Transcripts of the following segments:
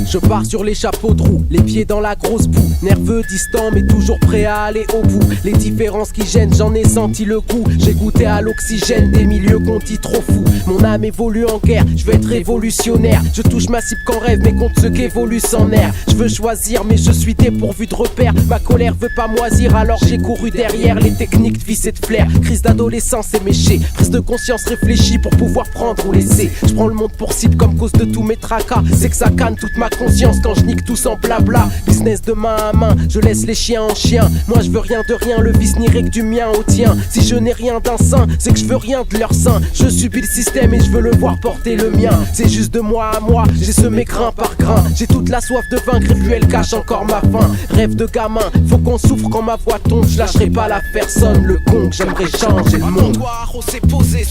Je pars sur les chapeaux de roue, les pieds dans la grosse boue. Nerveux, distant, mais toujours prêt à aller au bout. Les différences qui gênent, j'en ai senti le goût. J'ai goûté à l'oxygène des milieux qu'on dit trop fous. Mon âme évolue en guerre, je veux être révolutionnaire. Je touche ma cible qu'en rêve, mais contre ceux qui évoluent sans nerfs. Je veux choisir, mais je suis dépourvu de repères. Ma colère veut pas moisir, alors j'ai couru derrière les techniques de vice et de flair. Crise d'adolescence éméchée, prise de conscience réfléchie pour pouvoir prendre ou laisser. Je prends le monde pour cible comme cause de tous mes tracas. C'est que ça canne toute ma conscience quand je nique tout sans blabla. Business de main à main, je laisse les chiens en chien. Moi je veux rien de rien, le vice n'irait que du mien au tien. Si je n'ai rien d'un saint, c'est que je veux rien de leur sein. Je subis le système et je veux le voir porter le mien. C'est juste de moi à moi, j'ai semé grain par grain. J'ai toute la soif de vaincre et plus elle cache encore ma faim. Rêve de gamin, faut qu'on souffre quand ma voix tombe. Je lâcherai pas la personne, le con, j'aimerais changer le monde.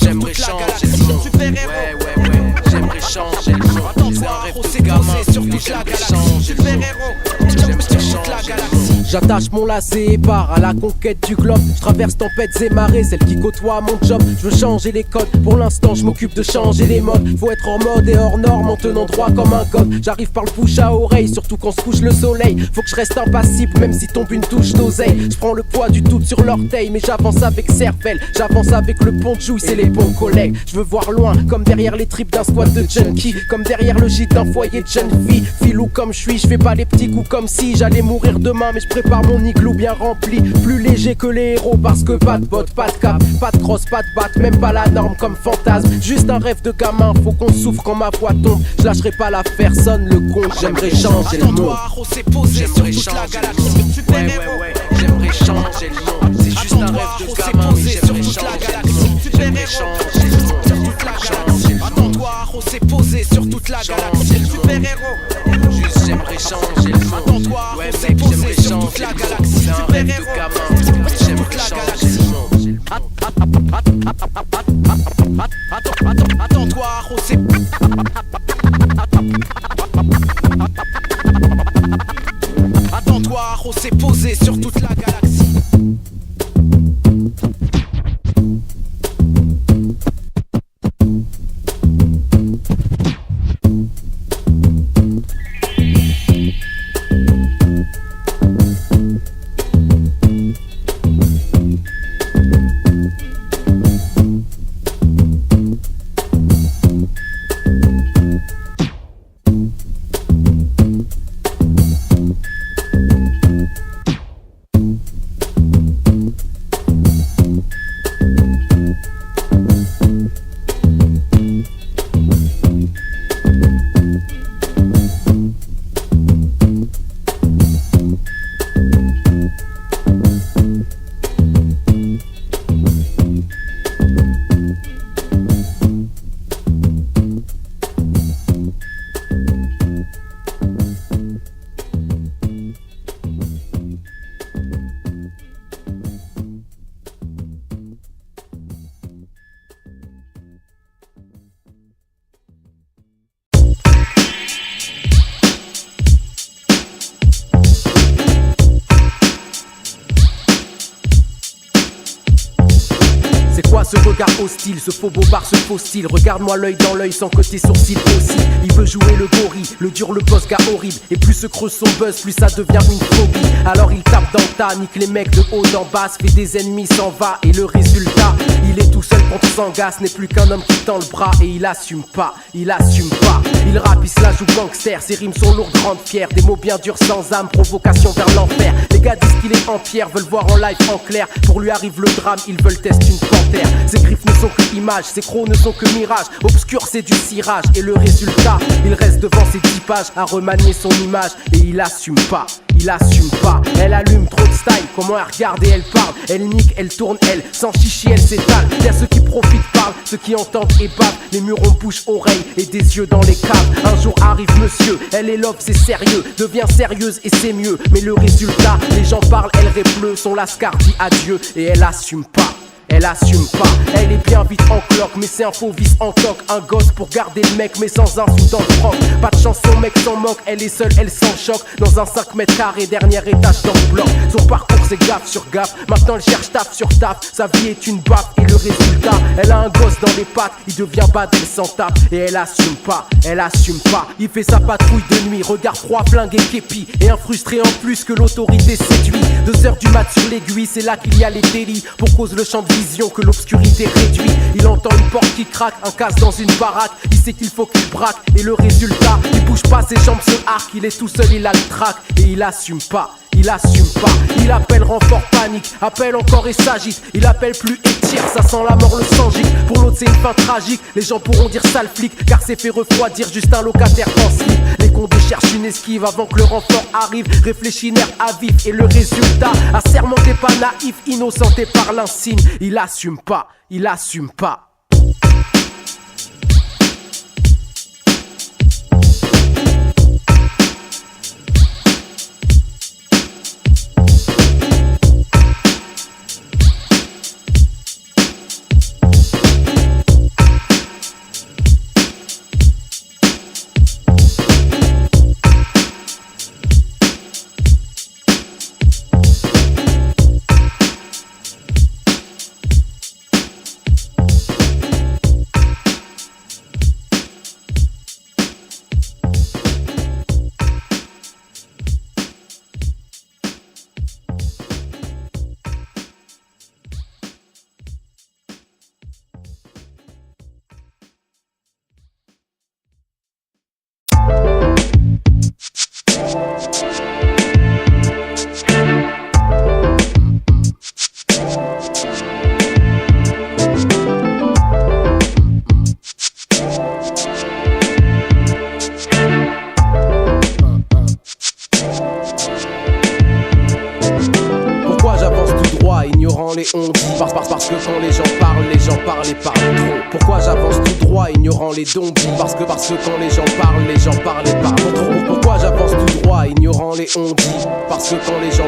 J'aimerais changer le monde. Ouais, j'aimerais changer le monde. C'est un rêve de gamin, mais j'aimerais changer le monde. J'attache mon lacet et pars à la conquête du globe. Je traverse tempêtes et marées, celles qui côtoient mon job. Je veux changer les codes, pour l'instant je m'occupe de changer les modes. Faut être en mode et hors norme en tenant droit comme un god. J'arrive par le bouche à oreille, surtout quand se couche le soleil. Faut que je reste impassible même si tombe une touche d'oseille. Je prends le poids du tout sur l'orteil, mais j'avance avec cervelle. J'avance avec le pont de jouy, c'est les bons collègues. Je veux voir loin, comme derrière les tripes d'un squat de junkie. Comme derrière le gîte d'un foyer de jeune fille. Filou comme je suis, je fais pas les petits coups comme si j'allais mourir demain, mais je prépare mon igloo bien rempli. Plus léger que les héros parce que pas de bottes, pas de cap, pas de crosse, pas de batte, même pas la norme comme fantasme. Juste un rêve de gamin, faut qu'on souffre quand ma voix tombe. Je lâcherai pas la personne, le con, j'aimerais changer le monde. J'aimerais changer le monde. Ouais, j'aimerais changer le monde. C'est juste un rêve de gamin, mais j'aimerais changer le monde. J'aimerais changer le monde. Attends-toi, on s'est posé sur toute la galaxie. Super-héros. Juste j'aimerais changer le monde. Attends-toi, on s'est posé sur toute la galaxie. C'est un rêve de gamin, j'aimerais changer le monde. Attends-toi, on s'est... Attends-toi, on s'est posé sur toute la galaxie. regard hostile, ce faux bobard, ce faux style. Regarde-moi l'œil dans l'œil sans que tes sourcils aussi. Il veut jouer le gorille, le dur, le boss, gars horrible. Et plus se creuse son buzz, plus ça devient une phobie. Alors il tape dans le tas, nique les mecs de haut en bas, se fait des ennemis, s'en va. Et le résultat, il est tout seul contre Sangas, n'est plus qu'un homme qui tend le bras. Et il assume pas, il assume pas. Il rappe, il se la joue gangster, ses rimes sont lourdes, grandes, fières. Des mots bien durs sans âme, provocation vers l'enfer. Les gars disent qu'il est en pierre, veulent voir en live en clair. Pour lui arrive le drame, ils veulent tester une panthère. Ses griffes ne sont que images, ses crocs ne sont que mirages. Obscur c'est du cirage, et le résultat, il reste devant ses 10 pages à remanier son image. Et il assume pas, il assume pas. Elle allume trop de style, comment elle regarde et elle parle. Elle nique, elle tourne, elle, sans chichi elle s'étale. Y'a ceux qui profitent, parlent, ceux qui entendent et bavent. Les murs ont bouche, oreille et des yeux dans les caves. Un jour arrive monsieur, elle est love, c'est sérieux. Devient sérieuse et c'est mieux. Mais le résultat, les gens parlent, elle répleu. Son lascar dit adieu et elle assume pas. Elle assume pas, elle est bien vite en cloque. Mais c'est un faux vice en toc. Un gosse pour garder le mec mais sans un sou dans le froc. Pas de chance, son mec s'en moque. Elle est seule, elle s'en choque. Dans un 5 mètres carrés, dernier étage dans le bloc. Son parcours c'est gaffe sur gaffe. Maintenant elle cherche taf sur taf. Sa vie est une baffe et le résultat, elle a un gosse dans les pattes. Il devient bad, elle s'en tape. Et elle assume pas, elle assume pas. Il fait sa patrouille de nuit, regard froid, flingue et képi. Et un frustré en plus que l'autorité séduit. 2h du mat sur l'aiguille, c'est là qu'il y a les délits. Pour cause le champ de vision que l'obscurité réduit. Il entend une porte qui craque, un casse dans une baraque. Il sait qu'il faut qu'il braque. Et le résultat, il bouge pas, ses jambes se arquent. Il est tout seul, il a le trac. Et il assume pas, il assume pas. Il appelle renfort panique, appelle encore et s'agite. Il appelle plus et tire, ça sent la mort, le sang gicle. Pour l'autre c'est une fin tragique, les gens pourront dire sale flic. Car c'est fait refroidir juste un locataire en slip. Les condés cherchent une esquive avant que le renfort arrive. Réfléchis nerf à vif et le résultat, assermenté pas naïf, innocenté par l'insigne. Il assume pas, il assume pas. Les on dit parce que quand les gens parlent et parlent trop. Pourquoi j'avance tout droit ignorant les zombies? Parce que quand les gens parlent et parlent trop. Pourquoi j'avance tout droit ignorant les on dit? Parce que quand les gens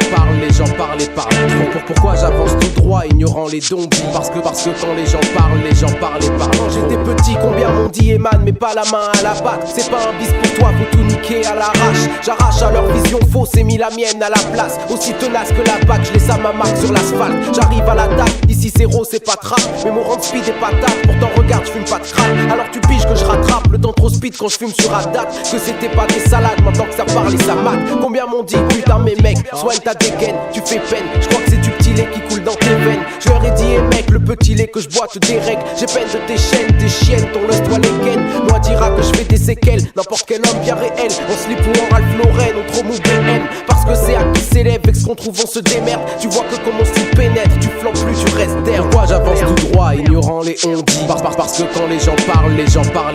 parlent et parlent trop. Pourquoi j'avance tout droit ignorant les zombies? Parce que quand les gens parlent et parlent trop. J'étais petit, combien m'ont dit Eman, mais pas la main à la patte. C'est pas un bis pour toi, faut tout niquer à l'arrache. J'arrache à leur vision fausse et mis la mienne à la place. Aussi tenace que la bague, je laisse à ma marque sur l'asphalte. J'arrive à l'attaque, ici zéro c'est pas trap. Mais mon rang speed est patate, pourtant regarde je fume pas de crack. Alors tu piges que je rattrape le temps trop speed quand je fume sur Haddad. Que c'était pas des salades, maintenant que ça parle et ça mate. Combien m'ont dit putain mes mecs, soigne ta dégaine, tu fais peine. Je crois que c'est du petit lait qui coule dans tes veines. Je leur ai dit hey mec, le petit lait que je bois te dérègle. J'ai peine de tes chaînes, tes chiennes, ton lust toi les gaines. Moi dira que je fais des séquelles, n'importe quel homme bien réel. En slip ou en Ralph Lauren, on trop mou BM. Parce que c'est à qui s'élève et que ce qu'on trouve on se démerde. Tu vois que comme on s'y pénètre, tu flancs plus, tu restes d'air. Pourquoi j'avance tout droit, ignorant les on dit? Parce que quand les gens parlent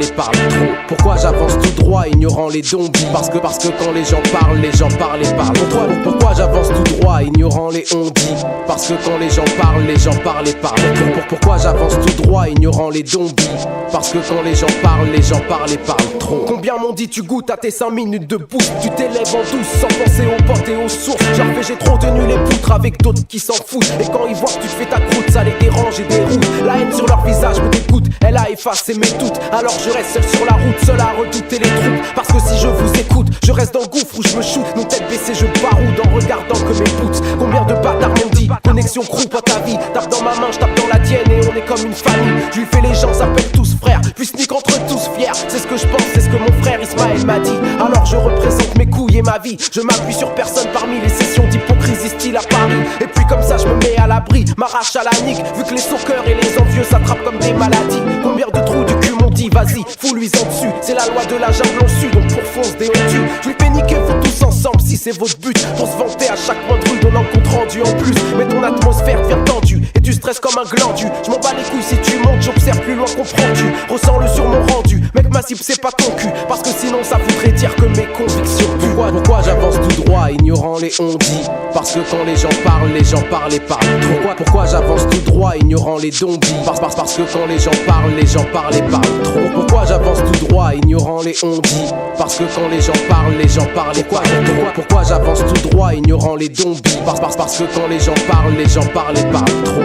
et parlent trop. Pourquoi j'avance tout droit, ignorant les zombies? Parce que quand les gens parlent et parlent trop. Pourquoi j'avance tout droit, ignorant les on dit? Parce que quand les gens parlent et parlent trop. Pourquoi j'avance tout droit, ignorant les zombies? Parce que quand les gens parlent et parlent trop. Combien m'ont dit tu goûtes à tes 5 minutes de boost? Tu t'élèves en douce sans penser aux potes et aux sources. J'ai trop tenu les poutres avec d'autres qui s'en foutent. Et quand ils voient que tu te fais ta croûte, ça les dérange et déroute. La haine sur leur visage me dégoûte, elle a effacé mes doutes. Alors je reste seul sur la route, seul à redouter les troupes. Parce que si je vous écoute, je reste dans le gouffre où je me shoot. Nos têtes baissées, je baroude en regardant que mes poutres. Combien de bâtards m'ont dit, connexion groupe à ta vie. Tape dans ma main, je tape dans la tienne et on est comme une famille. Je lui fais les gens s'appellent tous frères, puis sneak entre tous fiers. C'est ce que je pense, c'est ce que mon frère Ismaël m'a dit. Alors je représente mes couilles et ma vie. Je m'appuie sur personne parmi les sessions d'hypocrisie style à Paris. Et puis comme ça je me mets à l'abri, m'arrache à la nique. Vu que les soceurs et les envieux s'attrapent comme des maladies. Combien de trous du cul m'ont dit vas-y, fous-lui en dessus. C'est la loi de la jungle au sud, donc pour fonce des on tue. Je lui fais niquer vous tous ensemble si c'est votre but. Pour se vanter à chaque point de rue, donnant compte rendu en plus. Mais ton atmosphère devient tendue et tu stresses comme un glandu. Je m'en bats les couilles si tu montes, j'observe plus loin, comprends-tu? Ressens-le sur mon rendu, mec ma cible c'est pas ton cul. Parce que sinon ça voudrait dire que mes convictions puent. Pourquoi j'avance tout droit, ignorant les on-dit? Parce que quand les gens parlent et parlent trop. Pourquoi j'avance tout droit, ignorant les zombies? Parce que quand les gens parlent et parlent trop. Pourquoi j'avance tout droit, ignorant les on-dit? Parce que quand les gens parlent et parlent trop. Pourquoi j'avance tout droit, ignorant les zombies? Parce que quand les gens parlent et parlent trop.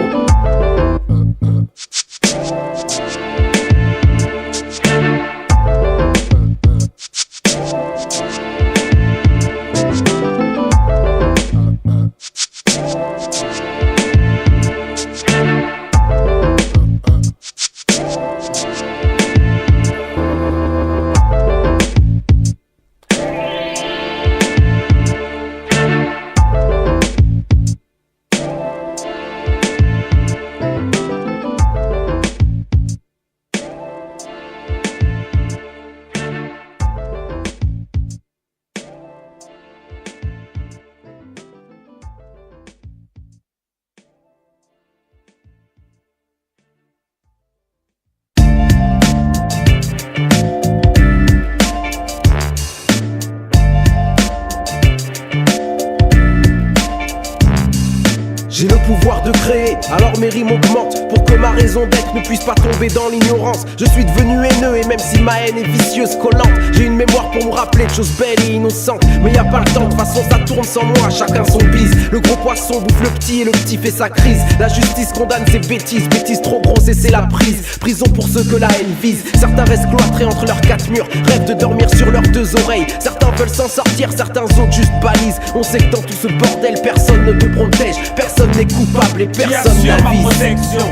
J'ai le pouvoir de créer, alors mes rimes augmentent pour que ma raison d'être ne puisse pas tomber dans l'ignorance. Je suis devenu haineux et même si ma haine est vicieuse, collante, j'ai une mémoire pour me rappeler de choses belles et innocentes. Mais y a pas le temps, de toute façon ça tourne sans moi, chacun son bise. Le gros poisson bouffe le petit et le petit fait sa crise. La justice condamne ses bêtises, bêtises trop grosses et c'est la prise. Prison pour ceux que la haine vise. Certains restent cloîtrés entre leurs quatre murs, rêvent de dormir sur leurs deux oreilles. Certains veulent s'en sortir, certains autres juste balisent. On sait que dans tout ce bordel personne ne te protège, personne n'est coupable et personne n'avise.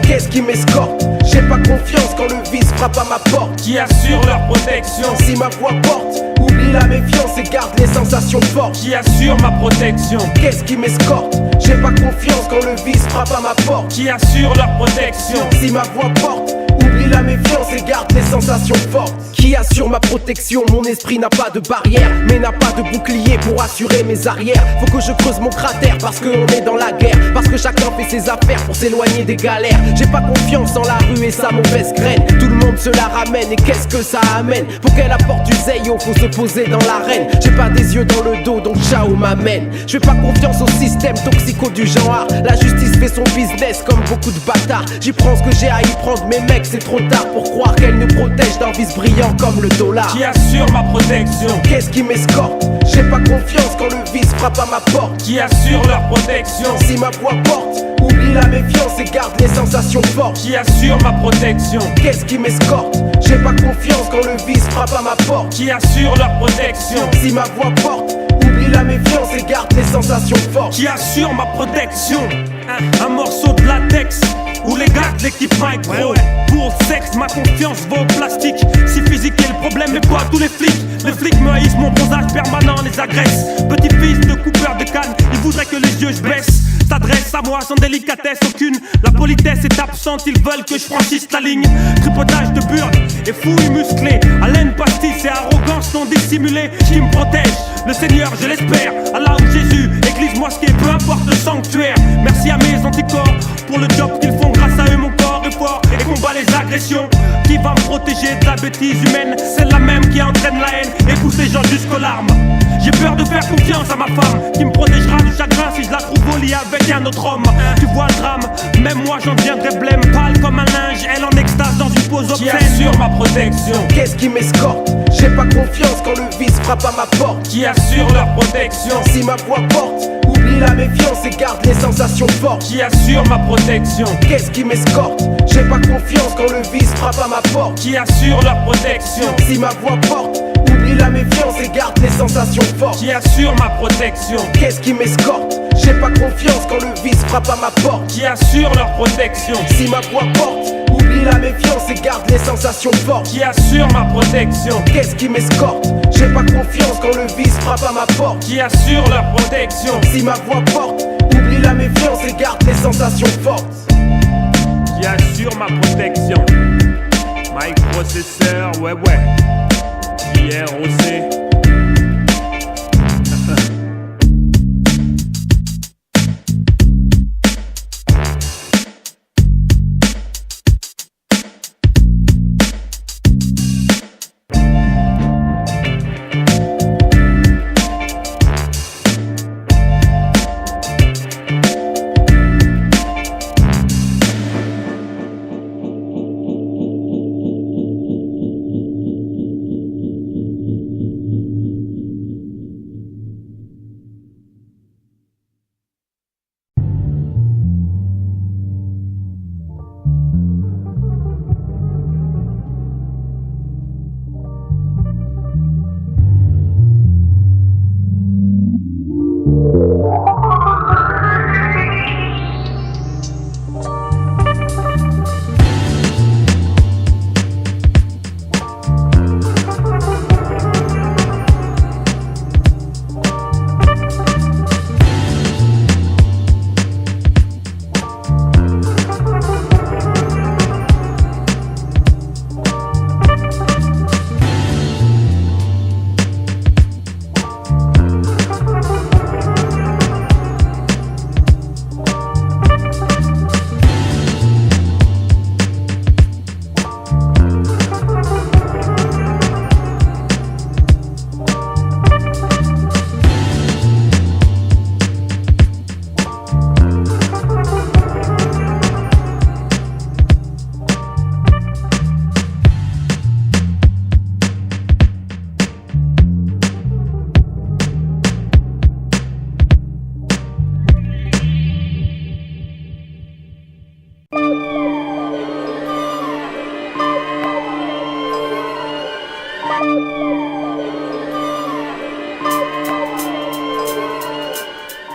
Qu'est-ce qui m'escorte? J'ai pas confiance quand le vice frappe à ma porte. Qui assure leur protection? Si ma voix porte, oublie la méfiance et garde les sensations fortes. Qui assure ma protection? Qu'est-ce qui m'escorte? J'ai pas confiance quand le vice frappe à ma porte. Qui assure leur protection? Si ma voix porte, oublie la méfiance et garde les sensations fortes. Qui assure ma protection? Mon esprit n'a pas de barrière, mais n'a pas de bouclier pour assurer mes arrières. Faut que je creuse mon cratère parce qu'on est dans la guerre. Parce que chacun fait ses affaires pour s'éloigner des galères. J'ai pas confiance en la rue et sa mauvaise graine. Tout le monde se la ramène et qu'est-ce que ça amène? Pour qu'elle apporte du zeyo, faut se poser dans l'arène. J'ai pas des yeux dans le dos, donc ciao m'amène. Je fais pas confiance au système toxico du genre. La justice fait son business comme beaucoup de bâtards. J'y prends ce que j'ai à y prendre, mais mec c'est trop tard pour croire qu'elle nous protège d'un vice brillant comme le dollar. Qui assure ma protection? Qu'est-ce qui m'escorte? J'ai pas confiance quand le vice frappe à ma porte. Qui assure leur protection? Si ma voix porte, oublie la méfiance et garde les sensations fortes. Qui assure ma protection? Qu'est-ce qui m'escorte? J'ai pas confiance quand le vice frappe à ma porte. Qui assure leur protection? Si ma voix porte, oublie la méfiance et garde les sensations fortes. Qui assure ma protection? Un morceau de latex où les gars de l'équipement est gros. Pour le sexe, ma confiance vaut au plastique. Si physique est le problème, mais quoi tous les flics? Les flics me haïssent, mon bronzage permanent les agresse. Petit fils de coupeur de canne, ils voudraient que les yeux je baisse. S'adresse à moi sans délicatesse aucune. La politesse est absente, ils veulent que je franchisse la ligne. Tripotage de burnes et fouilles musclées. Haleine pastis et arrogance non dissimulée. Qui me protège, le Seigneur je l'espère. Allah ou Jésus, église, mosquée, peu importe le sanctuaire. Merci à mes anticorps pour le job qu'ils font. Grâce à eux mon corps est fort et combat les agressions. Qui va me protéger de la bêtise humaine? Celle-là même qui entraîne la haine et pousse les gens jusqu'aux larmes. J'ai peur de faire confiance à ma femme qui me protégera du chagrin si je la trouve au lit avec un autre homme. Tu vois le drame, même moi j'en deviendrai blême. Pâle comme un linge, elle en extase dans une pose obscène. Qui assure ma protection? Qu'est-ce qui m'escorte? J'ai pas confiance quand le vice frappe à ma porte. Qui assure leur protection? Si ma voix porte, oublie la méfiance et garde les sensations fortes. Qui assure ma protection? Qu'est-ce qui m'escorte? J'ai pas confiance quand le vice frappe à ma porte. Qui assure leur protection? Si ma voix porte, oublie la méfiance et garde les sensations fortes. Qui assure ma protection? Qu'est-ce qui m'escorte? J'ai pas confiance quand le vice frappe à ma porte. Qui assure leur protection? Si ma voix porte, la méfiance et garde les sensations fortes. Qui assure ma protection? Qu'est-ce qui m'escorte? J'ai pas confiance quand le vice frappe à ma porte. Qui assure la protection? Si ma voix porte, oublie la méfiance et garde les sensations fortes. Qui assure ma protection? Microprocesseur, ouais. JROC.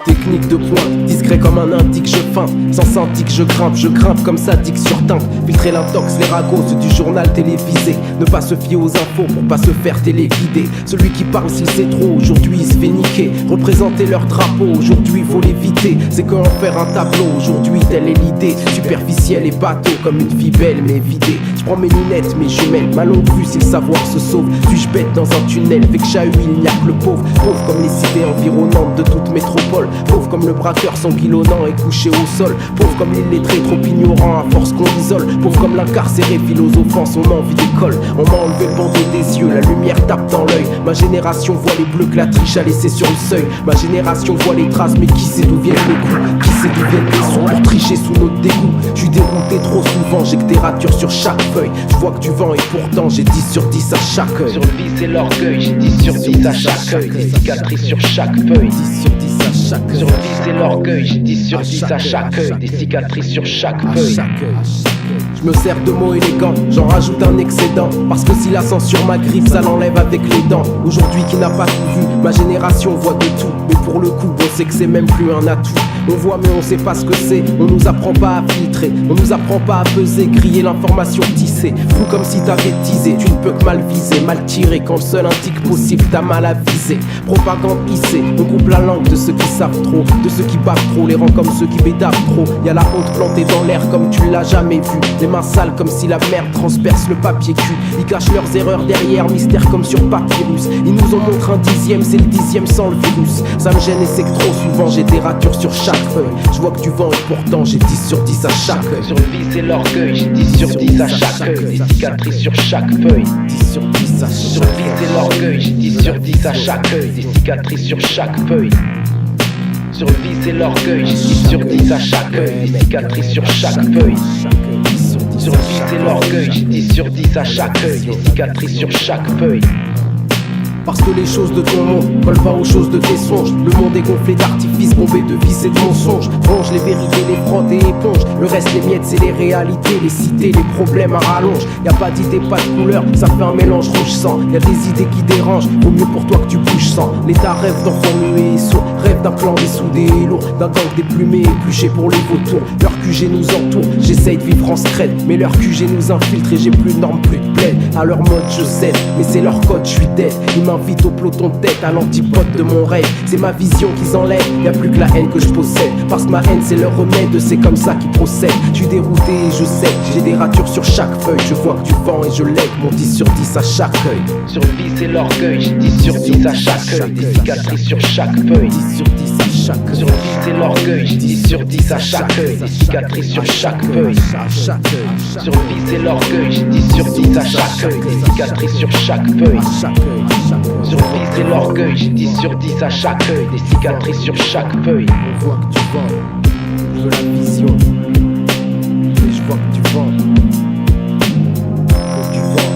Technique de pointe, discret comme un indique, je feinte. Sans syndic, je grimpe comme sadique sur teinte. Filtrer l'intox, les ragots, ceux du journal télévisé. Ne pas se fier aux infos pour pas se faire télévider. Celui qui parle s'il sait trop, aujourd'hui il se fait niquer. Représenter leur drapeau, aujourd'hui faut l'éviter. C'est qu'en faire un tableau, aujourd'hui telle est l'idée. Superficielle et bateau, comme une vie belle mais vidée. Je prends mes lunettes, mes jumelles, ma longue vue si le savoir se sauve. Suis-je bête dans un tunnel, avec chahut il n'y a que le pauvre. Pauvre comme les cités environnantes de toute métropole. Pauvre comme le braqueur sanguillonnant et couché au sol. Pauvre comme l'illettré trop ignorant à force qu'on l'isole. Pauvre comme l'incarcéré philosophant son envie d'école. On m'a enlevé le bandeau des yeux, la lumière tape dans l'œil. Ma génération voit les bleus que la triche a laissé sur le seuil. Ma génération voit les traces, mais qui sait d'où viennent les coups? Qui sait d'où viennent les sous pour tricher sous notre dégoût? J'suis dérouté trop souvent, j'ai que des ratures sur chaque feuille. J'vois que du vent et pourtant j'ai 10 sur 10 à chaque œil. Sur le vice et l'orgueil, j'ai 10 sur 10 à chaque œil. Des cicatrices sur chaque feuille. 10 sur 10 à chaque œil. Sur le vice et l'orgueil, j'ai 10 sur 10 à chaque œil. Des cicatrices sur chaque feuille. Je me sers de mots élégants, j'en rajoute un excédent. Parce que si la censure m'agrippe, ça l'enlève avec les dents. Aujourd'hui qui n'a pas tout vu, ma génération voit de tout. Mais pour le coup, on sait que c'est même plus un atout. On voit mais on sait pas ce que c'est. On nous apprend pas à filtrer, on nous apprend pas à peser, griller l'information tissée. Fou comme si t'avais teasé, tu ne peux que mal viser, mal tirer quand le seul indique possible t'as mal à viser. Propagande hissée, on coupe la langue de ceux qui savent trop, de ceux qui bavent trop, les rangs comme ceux qui bédavent trop. Y'a la honte plantée dans l'air comme tu l'as jamais vu. Les mains sales comme si la merde transperce le papier cul. Ils cachent leurs erreurs derrière, mystère comme sur papyrus. Ils nous en montrent un dixième, c'est le 10e sans le virus. Ça me gêne et c'est que trop souvent j'ai des ratures sur chaque feuille. Je vois que du vent et pourtant j'ai 10 sur 10 à chaque œil. Sur le vice et l'orgueil, j'ai 10 sur 10 à chaque œil. Des cicatrices sur chaque feuille. 10 sur 10 à Sur chaque le vice et l'orgueil, j'ai 10 sur 10 à chaque œil. Des cicatrices sur chaque feuille. Sur le vice et l'orgueil, j'ai 10 sur 10 à chaque œil. Des cicatrices sur chaque feuille. Sur le vice et l'orgueil, j'ai 10 sur 10 à chaque œil. Des cicatrices sur chaque feuille. Parce que les choses de ton monde collent pas aux choses de tes songes. Le monde est gonflé d'artifices, bombé de vices et de mensonges. Ronge les vérités, les frottes et éponge. Le reste, les miettes, c'est les réalités, les cités, les problèmes à rallonge. Y'a pas d'idée, pas de couleur, ça fait un mélange rouge-sang. Y'a des idées qui dérangent, vaut mieux pour toi que tu bouges sans. L'État rêve d'enfants muets et sourds, rêve d'un plan dessoudé et lourd, d'un gang déplumé, épluché pour les vautours. Leur QG nous entoure, j'essaye de vivre en scred, mais leur QG nous infiltre et j'ai plus de normes, plus de bled. À leur mode je cède, mais c'est leur code, je suis dead. Ils m'invitent au peloton de tête, à l'antipode de mon rêve. C'est ma vision qu'ils enlèvent, y'a plus que la haine que je possède. Parce que ma haine c'est leur remède, c'est comme ça qu'ils procèdent. Je suis dérouté et je sais, j'ai des ratures sur chaque feuille. Je vois que du vent et je lève mon 10 sur 10 à chaque œil. Sur le vice et l'orgueil, j'ai 10 sur 10 à chaque œil. Des cicatrices sur chaque feuille. 10 sur 10 à chaque œil. Sur le vice et l'orgueil, j'ai 10 sur 10 à chaque œil. Des cicatrices sur chaque feuille. Sur le vice et l'orgueil, j'ai 10 sur 10 à chaque œil. Des cicatrices sur chaque feuille. Sur le vice et l'orgueil, j'ai 10 sur 10 à chaque œil. Des cicatrices sur chaque feuille. On voit que tu vends, je veux la vision. Et je vois que tu vends. Faut que tu vends.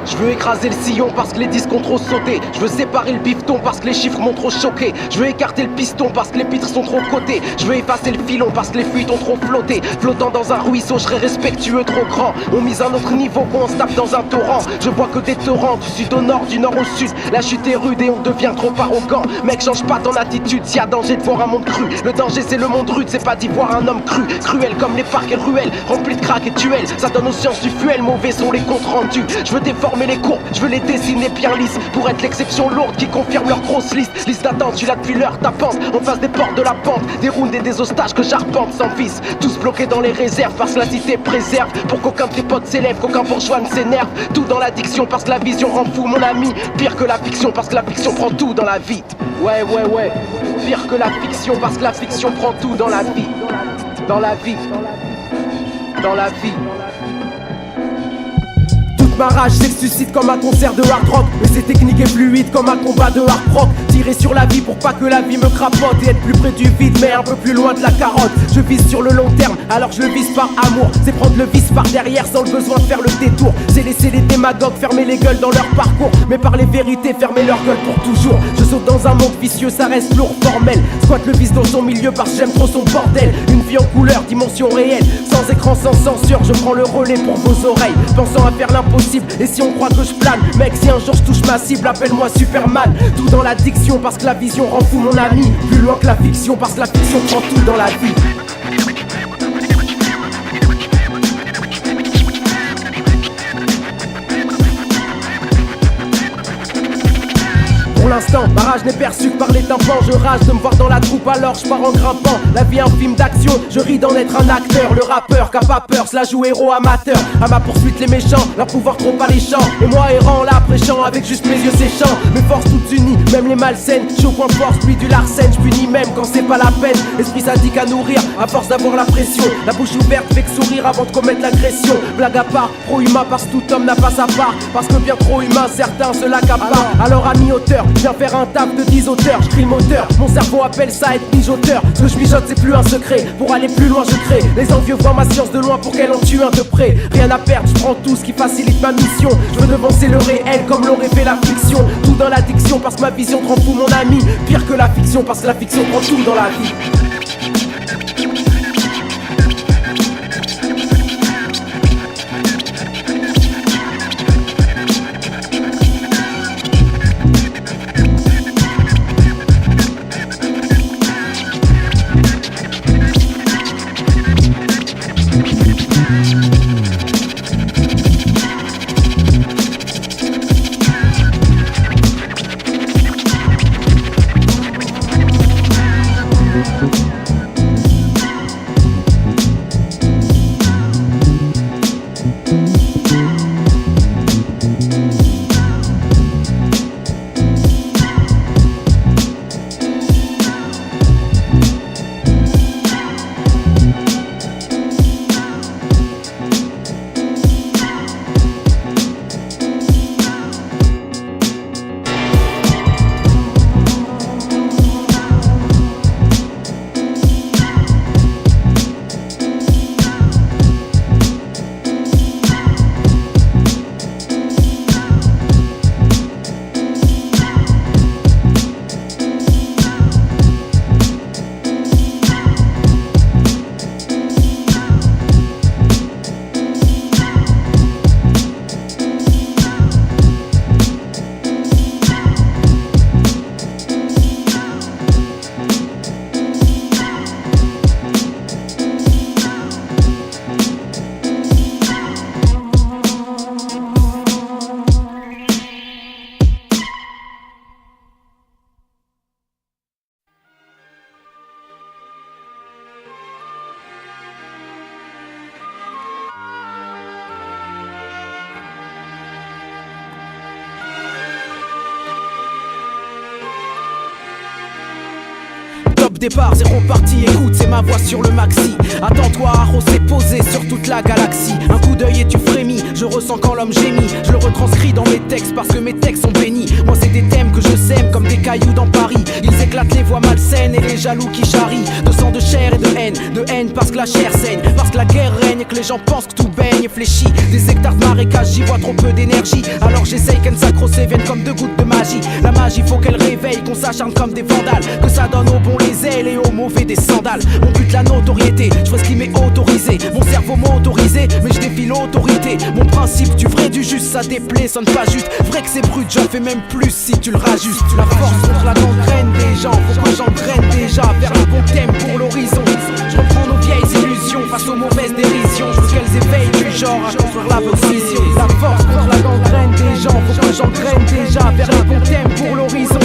Je veux écraser le sillon parce que les disques ont trop sauté. Je veux séparer le bifton parce que les chiffres m'ont trop choqué. Je veux écarter le piston parce que les pitres sont trop cotés. Je veux effacer le filon parce que les fuites ont trop flotté. Flottant dans un ruisseau, je serais respectueux trop grand. On mise un autre niveau qu'on se tape dans un torrent. Je vois que des torrents du sud au nord, du nord au sud. La chute est rude et on devient trop arrogant. Mec, change pas ton attitude, s'il y a danger de voir un monde cru. Le danger c'est le monde rude, c'est pas d'y voir un homme cru. Cruel comme les parcs et ruelles, remplis de crack et tuelles. Ça donne aux sciences du fuel, mauvais sont les comptes rendus. Je veux déformer les courbes, je veux les dessiner bien lisses. Pour être l'exception lourde qui confirme leur grosse liste. Liste d'attente, tu l'as depuis l'heure, t'avances en face des portes de la pente. Des rounds et des ostages que j'arpente sans vis. Tous bloqués dans les réserves parce que la cité préserve. Pour qu'aucun de tes potes s'élève, qu'aucun bourgeois ne s'énerve. Tout dans l'addiction parce que la vision rend fou mon ami. Pire que la fiction parce que la fiction prend tout dans la vie. Ouais. Pire que la fiction parce que la fiction prend tout dans la vie. Dans la vie. Dans la vie. Ma rage s'exsuscite comme un concert de hard rock. Mais c'est technique et fluide comme un combat de hard rock. Tirer sur la vie pour pas que la vie me crapote. Et être plus près du vide mais un peu plus loin de la carotte. Je vise sur le long terme alors je le vise par amour. C'est prendre le vice par derrière sans le besoin de faire le détour. C'est laisser les démagogues fermer les gueules dans leur parcours. Mais par les vérités fermer leur gueule pour toujours. Je saute dans un monde vicieux, ça reste lourd, formel. Squatte le vice dans son milieu parce que j'aime trop son bordel. Une vie en couleur, dimension réelle. Sans écran, sans censure, je prends le relais pour vos oreilles. Pensant à faire l'impossible. Et si on croit que je plane, mec, si un jour je touche ma cible, appelle-moi Superman. Tout dans l'addiction parce que la vision rend fou mon ami. Plus loin que la fiction parce que la fiction prend tout dans la vie. Pour l'instant, ma rage n'est perçue que par les tympans. Je rage de me voir dans la troupe alors je pars en grimpant. La vie un film d'action, je ris d'en être un acteur. Le rappeur qui a pas peur, se la joue héros amateur. À ma poursuite les méchants, leur pouvoir trop alléchant. Et moi errant là prêchant avec juste mes yeux séchants. Mes forces toutes unies, même les malsaines. Je suis au point de force, puis du larcène. Je punis même quand c'est pas la peine. Esprit sadique à nourrir, à force d'avoir la pression. La bouche ouverte fait que sourire avant de commettre l'agression. Blague à part, pro-humain parce que tout homme n'a pas sa part. Parce que bien trop humain, certains se l'accaparent. Alors à mi-hauteur, je viens faire un taf de 10 auteurs. Je crie le moteur, mon cerveau appelle ça être mijoteur. Ce que je mijote c'est plus un secret. Pour aller plus loin je crée. Les envieux voient ma science de loin pour qu'elle en tue un de près. Rien à perdre, je prends tout ce qui facilite ma mission. Je veux devancer le réel comme l'aurait fait la fiction. Tout dans l'addiction parce que ma vision te rend fou mon ami. Pire que la fiction parce que la fiction prend tout dans la vie. départ, c'est reparti. Écoute, c'est ma voix sur le maxi. Attends-toi, Arros s'est posé sur toute la galaxie. Un coup d'œil et tu frémis, je ressens quand l'homme gémit. Je le retranscris dans mes textes parce que mes textes sont bénis. Moi c'est des thèmes que je sème comme des cailloux dans Paris. Ils éclatent les voix malsaines et les jaloux qui charrient. De sang, de chair et de haine parce que la chair saigne, parce que la guerre règne et que les gens pensent que tout baigne et fléchit. Des hectares de marécage, j'y vois trop peu d'énergie. Alors j'essaye qu'elle s'accrocher vienne comme deux gouttes de magie. La magie faut qu'elle réveille, qu'on s'acharne comme des vandales, que ça donne aux bons les ailes et aux mauvais des sandales. Mon but la notoriété, je ferai ce qui m'est autorisé. Mon cerveau m'a autorisé, mais je défie l'autorité. Mon principe du vrai du juste, ça déplaît, sonne pas juste. Vrai que c'est brut, j'en fais même plus si tu le rajustes. La force contre la gangrène des gens, faut que j'engraine déjà vers le bon thème pour l'horizon. Je reprends nos vieilles illusions face aux mauvaises dérisions. Je veux qu'elles éveillent du genre à construire la bonne vision. La force contre la gangrène des gens, faut que j'engraine déjà vers le bon thème pour l'horizon.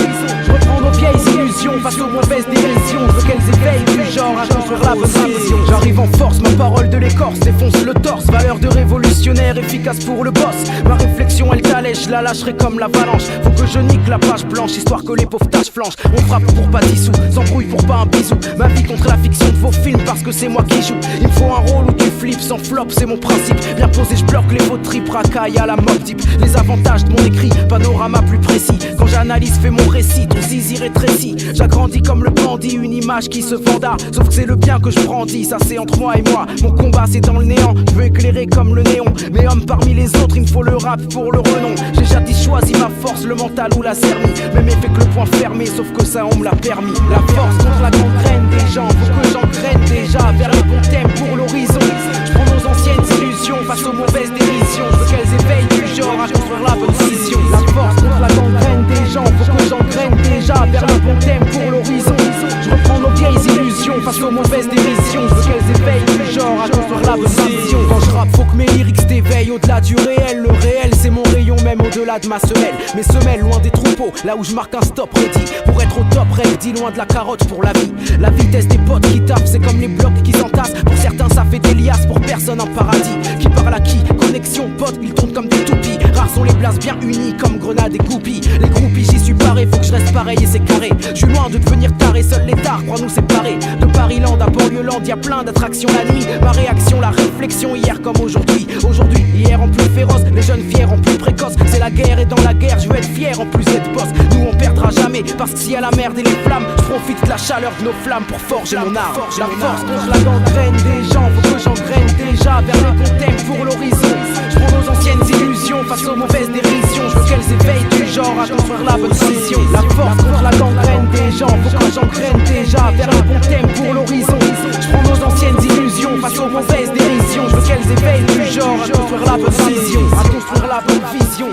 Je reprends nos vieilles illusions face aux mauvaises dérisions. Je veux qu'elles éveillent du genre à construire la bonne vision. J'arrive en force, ma parole de l'écorce défonce le torse. Valeur de révolutionnaire, efficace pour le boss. Ma réflexion elle t'allège, je la lâcherai comme l'avalanche. Faut que je nique la page blanche, histoire que les pauvres tâches flanchent. On frappe pour pas 10 sous, s'embrouille pour pas un bisou. Ma vie contre la fiction de vos films parce que c'est moi qui joue. Il me faut un rôle où tu flips sans flop, c'est mon principe. Bien posé, je bloque les faux tripes, racaille à la Mobb Deep. Les avantages de mon écrit, panorama plus précis. Quand j'analyse, fais mon récit, ton zizi rétrécit. J'agrandis comme le bandit, une image qui se venda. Sauf que c'est le bien que je brandis, ça c'est entre moi et moi. Mon combat c'est dans le néant, je veux éclairer comme le néon. Mais homme parmi les autres, il me faut le rap pour le renom. J'ai jadis choisi ma force, le mental ou la cernie. Même effet que le point fermé, sauf que ça on me l'a permis. La force contre la gangrène des gens, faut que j'engraine déjà vers le bon thème pour l'horizon. Je prends nos anciennes illusions face aux mauvaises dérisions. Je veux qu'elles éveillent du genre à construire la bonne vision. La force contre la gangrène des gens, faut que j'engraine déjà vers le bon thème pour l'horizon. Je reprends nos vieilles illusions face aux mauvaises dérisions. Je veux qu'elles éveillent du genre à construire la bonne vision. Quand je rappe, faut que mes lyrics t'éveillent au-delà du réel. Le réel c'est mon rayon même au-delà de ma semelle. Mes semelles loin des troupeaux, là où je marque un stop ready. Pour être au top ready, loin de la carotte pour la vie. La vitesse des potes qui tapent, c'est comme les blocs qui s'entassent. Pour certains ça fait des liasses, pour personne un paradis. Qui parle à qui? Connexion pote, ils tombent comme des toupies. Rares sont les places bien unies comme grenades et groupies. Les groupies j'y suis paré, faut que je reste pareil et c'est carré. Je suis loin de devenir taré, seuls les dards croient nous séparer. De Paris-Land à Banlieue-Land, y'a plein d'attractions la nuit. Ma réaction, la réflexion hier comme aujourd'hui. Aujourd'hui, hier en plus féroce, les jeunes fiers en plus précoces. C'est la guerre et dans la guerre, je veux être fier en plus d'être boss. Nous on perdra jamais, parce que s'il y a la merde et les flammes, je profite de la chaleur de nos flammes pour forger mon art. La force contre la gangrène des gens, faut que j'engraine déjà vers le bon thème pour l'horizon. Je prends nos anciennes illusions face aux mauvaises dérisions. Je veux qu'elles éveillent du genre à construire la bonne vision. La force contre la gangrène des gens, faut que j'engraine déjà vers le bon thème pour l'horizon. Je prends nos anciennes illusions face aux mauvaises dérisions. Je veux qu'elles éveillent du genre à construire la bonne vision. À construire la bonne vision.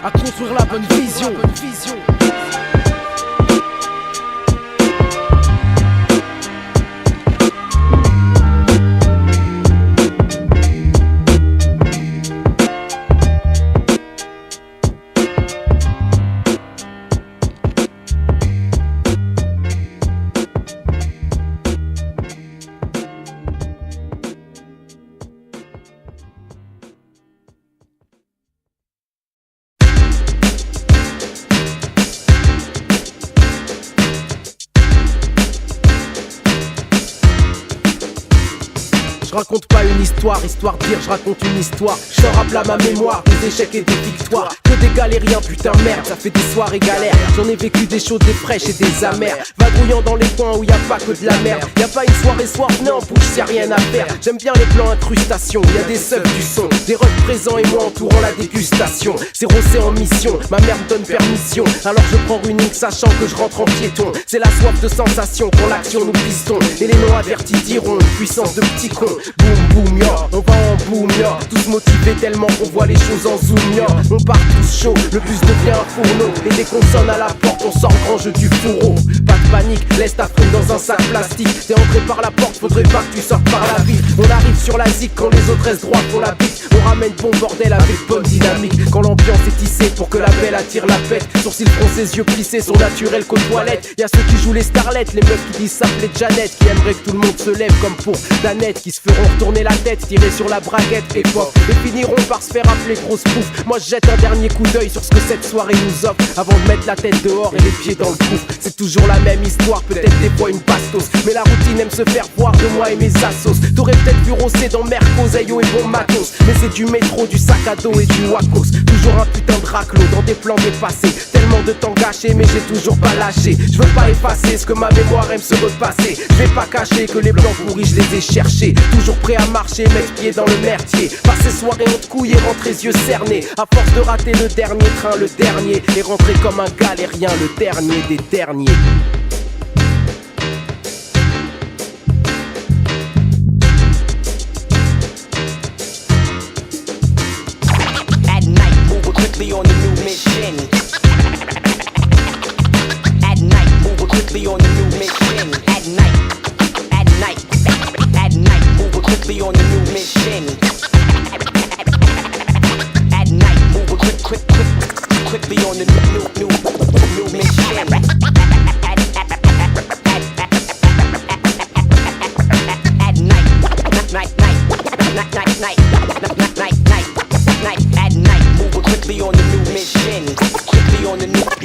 À construire la bonne vision. Je raconte pas une histoire, histoire de dire je raconte une histoire. Je te rappelle à ma mémoire des échecs et des victoires. Que des galériens, putain merde, ça fait des soirées galères. J'en ai vécu des chaudes, des fraîches et des amères. Vadrouillant dans les coins où y a pas que de la merde. Y a pas une soirée soir, non, pour que y'a rien à faire. J'aime bien les plans incrustations, y a des subs du son, des refs présents et moi entourant la dégustation. C'est rossé en mission, ma mère me donne permission. Alors je prends une ligne sachant que je rentre en piéton. C'est la soif de sensation quand l'action nous piston. Et les noms avertis diront, puissance de petits cons. Boum boum ya, on va en boum ya. Tous motivés tellement qu'on voit les choses en zoom ya. On part tous chaud, le bus devient un fourneau. Et dès qu'on sonne à la porte, on sort grand jeu du fourreau. Pas de panique, laisse ta fringue dans un sac plastique. T'es entré par la porte, faudrait pas que tu sortes par la vitre. On arrive sur la zik quand les autres restent droits pour la bite. On ramène bon bordel avec bonne dynamique. Quand l'ambiance est tissée pour que la belle attire la pète. Sourcils froncés, yeux plissés, sont naturels qu'aux toilettes. Y'a ceux qui jouent les starlettes, les meufs qui disent s'appeler Janet. Qui aimeraient que tout le monde se lève comme pour Danette. Qui se feront retourner la tête, tirer sur la braguette et pop. Et finiront par se faire appeler grosse pouf. Moi je jette un dernier coup coup d'œil sur ce que cette soirée nous offre avant de mettre la tête dehors et les pieds dans le gouffre. C'est toujours la même histoire, peut-être des fois une bastos, mais la routine aime se faire voir de moi et mes assos. T'aurais peut-être vu Rossé dans Mercos, Ayo et bon matos, mais c'est du métro, du sac à dos et du Wacos. Toujours un putain de raclo dans des plans dépassés. Tellement de temps gâché, mais j'ai toujours pas lâché. Je veux pas effacer ce que ma mémoire aime se repasser. Je vais pas cacher que les blancs pourris je les ai cherchés. Toujours prêt à marcher, mettre pied dans le merdier. Passer soirée en couille et rentrer yeux cernés. À force de rater le dernier train, le dernier, et rentrer comme un galérien, le dernier des derniers. At night, move quickly on the new mission. At night, move quickly on the new mission. At night, move quickly on the new mission. At night, move quickly on the new mission. At night, move quickly on the new mission. Quickly on the new mission.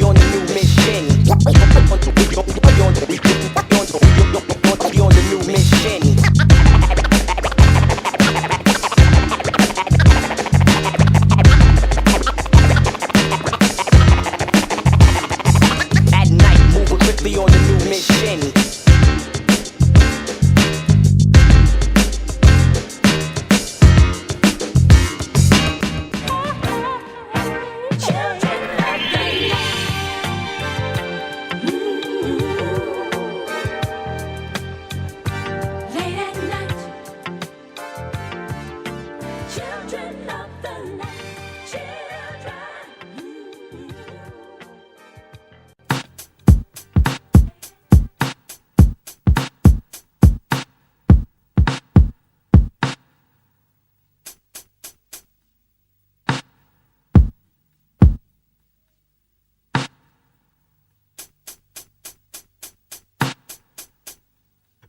On the new mission. At night, move quickly on the new mission.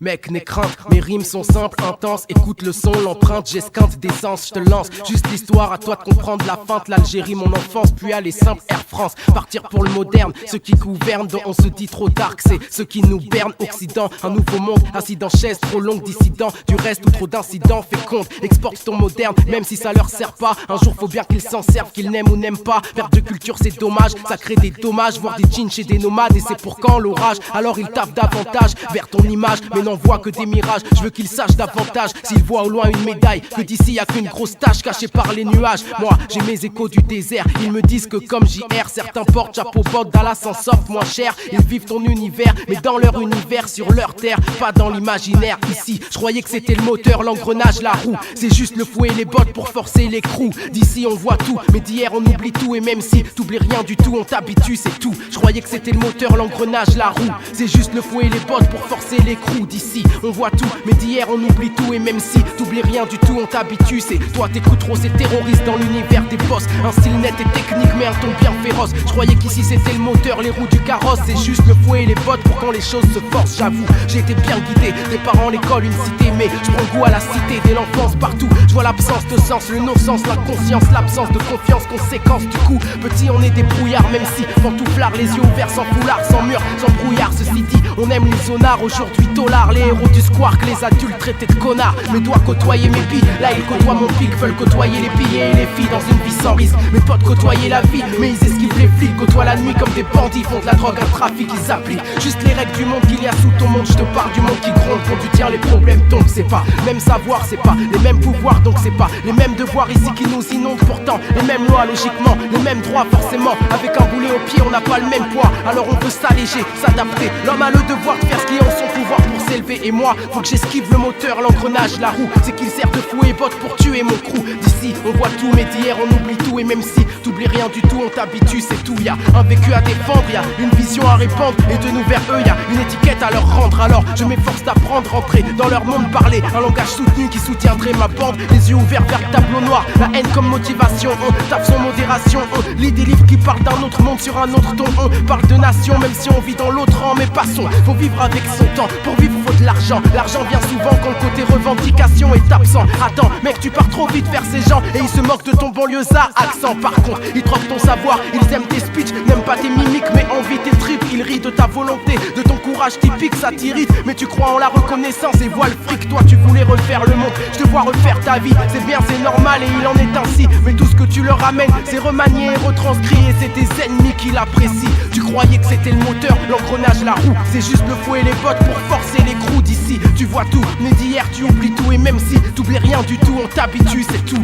Mec, n'aie crainte, mes rimes sont simples, intenses. Écoute le son, l'empreinte, j'esquinte d'essence, je te lance. Juste l'histoire, à toi de comprendre la feinte. L'Algérie, mon enfance, puis aller simple, Air France. Partir pour le moderne, ceux qui gouvernent, dont on se dit trop dark, c'est ceux qui nous bernent. Occident, un nouveau monde, assis dans chaise, trop longue, dissident. Du reste, ou trop d'incidents, fais compte. Exporte ton moderne, même si ça leur sert pas. Un jour, faut bien qu'ils s'en servent, qu'ils n'aiment ou n'aiment pas. Perte de culture, c'est dommage, ça crée des dommages. Voir des jeans chez des nomades, et c'est pour quand l'orage. Alors ils tapent davantage vers ton image, mais n'en voit que des mirages. Je veux qu'ils sachent davantage s'ils voient au loin une médaille, que d'ici y a qu'une grosse tache cachée par les nuages. Moi j'ai mes échos du désert, ils me disent que comme JR, certains portent chapeau bot, Dallas s'en sortent moins cher. Ils vivent ton univers, mais dans leur univers, sur leur terre, pas dans l'imaginaire. Ici je croyais que c'était le moteur, l'engrenage, la roue. C'est juste le fouet et les bottes pour forcer l'écrou. D'ici on voit tout, mais d'hier on oublie tout. Et même si t'oublies rien du tout, on t'habitue, c'est tout. Je croyais que c'était le moteur, l'engrenage, la roue. C'est juste le fouet et les bottes pour forcer l'écrou. D'ici on voit tout, mais d'hier on oublie tout. Et même si t'oublies rien du tout, on t'habitue. C'est toi t'écoutes trop ces terroristes dans l'univers des boss. Un style net et technique mais un ton bien féroce. Je croyais qu'ici c'était le moteur, les roues du carrosse. C'est juste le fouet et les bottes pour quand les choses se forcent. J'avoue, j'ai été bien guidé, des parents, l'école, une cité. Mais je prends goût à la cité, dès l'enfance partout. Je vois l'absence de sens, le non-sens, la conscience, l'absence de confiance, conséquence. Du coup, petit on est des brouillards, même si pantouflards, les yeux ouverts, sans foulard, sans mur, sans brouillard. Ceci dit, on aime les zonards, aujourd'hui dollars, les héros du square, que les adultes traités de connards. Mes doigts côtoyer mes billes, là ils côtoient mon pic, veulent côtoyer les billets et les filles dans une vie sans risque. Mes potes côtoyer la vie, mais ils esquivent les flics, côtoient la nuit comme des bandits, font de la drogue, un trafic, ils appliquent juste les règles du monde qu'il y a sous ton monde. Je te parle du monde qui gronde, quand tu tiens les problèmes tombent. C'est pas même savoir, c'est pas les mêmes pouvoirs, donc c'est pas les mêmes devoirs ici qui nous inondent. Pourtant les mêmes lois, logiquement, les mêmes droits forcément. Avec un boulet au pied, on n'a pas le même poids, alors on peut s'alléger, s'adapter. L'homme a le devoir de faire ce qui est en son pouvoir pour s'élever. Et moi, faut que j'esquive le moteur, l'engrenage, la roue. C'est qu'il sert de fouet et botte pour tuer mon crew. D'ici, on voit tout, mais d'hier on oublie tout. Et même si t'oublies rien du tout, on t'habitue. c'est tout. Y'a un vécu à défendre, y'a une vision à répandre, et de nous vers eux y'a une étiquette à leur rendre. Alors je m'efforce d'apprendre, rentrer dans leur monde, parler un langage soutenu qui soutiendrait ma bande. Les yeux ouverts vers le tableau noir, la haine comme motivation. On tape sans modération, on lit des livres qui parlent d'un autre monde sur un autre ton. On parle de nation même si on vit dans l'autre rang. Mais passons, faut vivre avec son temps. Pour vivre faut de l'argent. L'argent vient souvent quand le côté revendication est absent. Attends mec, tu pars trop vite vers ces gens et ils se moquent de ton banlieusard accent. Par contre ils troquent ton savoir, ils aiment tes speeches, n'aiment pas tes mimiques mais envient tes tripes. Ils rient de ta volonté, de ton courage typique, ça t'irrite. Mais tu crois en la reconnaissance et vois le fric. Toi tu voulais refaire le monde, je te vois refaire ta vie. C'est bien, c'est normal et il en est ainsi. Mais tout ce que tu leur ramènes, c'est remanié et retranscrit. Et c'est tes ennemis qui l'apprécient. Tu croyais que c'était le moteur, l'engrenage, la roue. C'est juste le fouet et les bottes pour forcer les crews d'ici. Tu vois tout, mais d'hier tu oublies tout. Et même si t'oublies rien du tout, on t'habitue, c'est tout.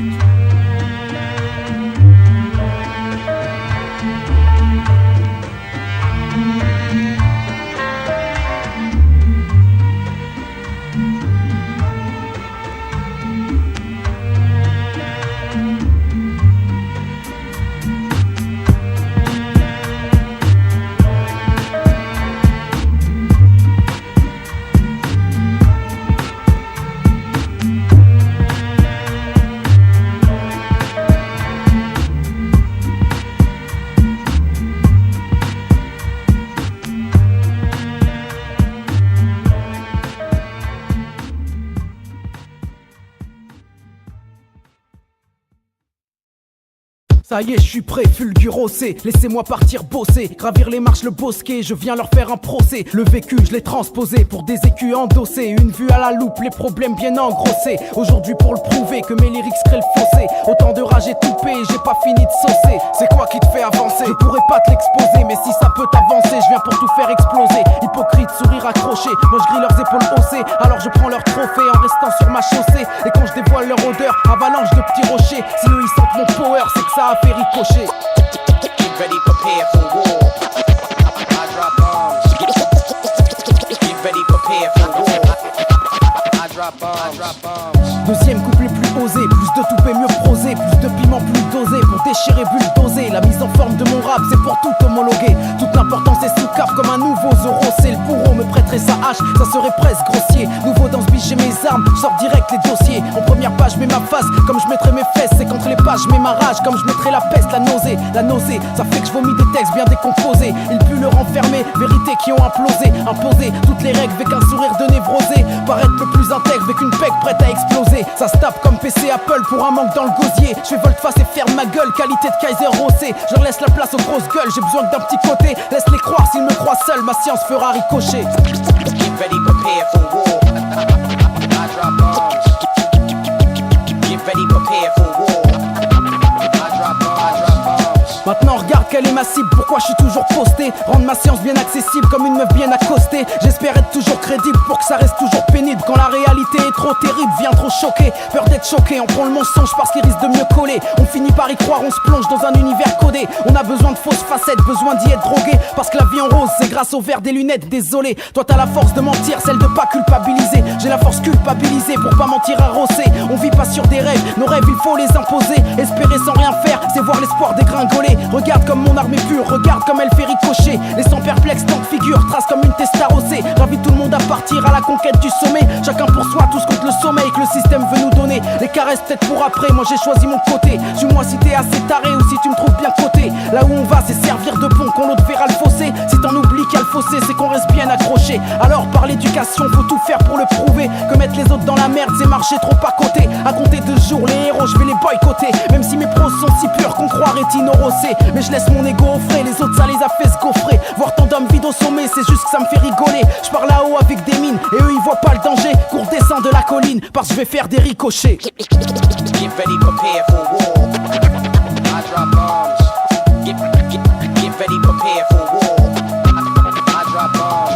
Ça y est, je suis prêt, fulgurosé. Laissez-moi partir bosser, gravir les marches, le bosquet. Je viens leur faire un procès. Le vécu, je l'ai transposé pour des écus endossés. Une vue à la loupe, les problèmes bien engrossés. Aujourd'hui pour le prouver que mes lyrics créent le fossé. Autant de rage étoupée, j'ai pas fini de saucer. C'est quoi qui te fait avancer? Je pourrais pas te l'exposer, mais si ça peut t'avancer, je viens pour tout faire exploser. Hypocrite, sourire accroché, moi je grille leurs épaules haussées. Alors je prends leur trophée en restant sur ma chaussée. Et quand je dévoile leur odeur, avalanche de petits rochers. Si eux ils sentent mon power, c'est que ça a fait ricocher. Get ready, prepare for war. I drop bombs. Get ready, prepare for war. I drop bombs. Deuxième couplet plus osé, plus de toupet mieux prosé, plus de piment plus dosé pour déchirer bulldozer. La mise en forme de mon rap c'est pour tout homologuer. Toute l'importance est sous cap comme un nouveau Zoro. C'est le bourreau me prêterait sa hache, ça serait presque grossier. Nouveau dans ce biche j'ai mes armes, je sors direct les dossiers. En première page je mets ma face, comme je mettrais mes fesses. C'est qu'entre les pages je mets ma rage, comme je mettrais la peste, la nausée. La nausée, ça fait que je vomis des textes bien décomposés. Ils puent le renfermer, vérités qui ont implosé. Imposer toutes les règles avec un sourire de névrosé. Paraître le plus intègre avec une peg prête à exploser. Ça se tape comme PC Apple pour un manque dans le gosier. Je fais volte-face et ferme ma gueule, qualité de Kaiser Rossé. Je leur laisse la place aux grosses gueules, j'ai besoin que d'un petit côté. Laisse-les croire s'ils me croient seul, ma science fera ricocher. Get ready, prepare for war. I drop bombs. Get ready, prepare for war. I drop bombs. Maintenant regarde quelle est ma cible, pourquoi je suis toujours posté. Rendre ma science bien accessible comme une meuf bien accostée. J'espère être toujours crédible pour que ça reste toujours pénible. Quand la réalité est trop terrible, vient trop choquer. Peur d'être choqué, on prend le mensonge parce qu'il risque de mieux coller. On finit par y croire, on se plonge dans un univers codé. On a besoin de fausses facettes, besoin d'y être drogué. Parce que la vie en rose, c'est grâce au verre des lunettes, désolé. Toi t'as la force de mentir, celle de pas culpabiliser. J'ai la force culpabilisée pour pas mentir à rosser. On vit pas sur des rêves, nos rêves il faut les imposer. Espérer sans rien faire, c'est voir l'espoir dégringoler. Regarde comme mon arme est pure, regarde comme elle fait ricocher. Laissant perplexe tant de figures, trace comme une testarocée. J'invite tout le monde à partir à la conquête du sommet. Chacun pour soi, tous contre le sommeil que le système veut nous donner. Les caresses peut-être pour après, moi j'ai choisi mon côté. Suis-moi si t'es assez taré ou si tu me trouves bien coté. Là où on va c'est servir de pont, qu'on l'autre verra le fossé. Si t'en oublies qu'il y a le fossé, c'est qu'on reste bien accroché. Alors par l'éducation, faut tout faire pour le prouver. Que mettre les autres dans la merde, c'est marcher trop à côté. À compter 2 jours, les héros, je vais les boycotter. Même si mes pros sont si purs qu'on croit rétinorossé. Mais je laisse mon ego au frais, les autres ça les a fait se gaufrer. Voir tant d'hommes vides au sommet, c'est juste que ça me fait rigoler. Je pars là-haut avec des mines, et eux ils voient pas le danger. Qu'on redescend de la colline, parce que je vais faire des ricochets. Get ready, prepare for war. I drop bombs. Get ready, prepare for war. I drop bombs.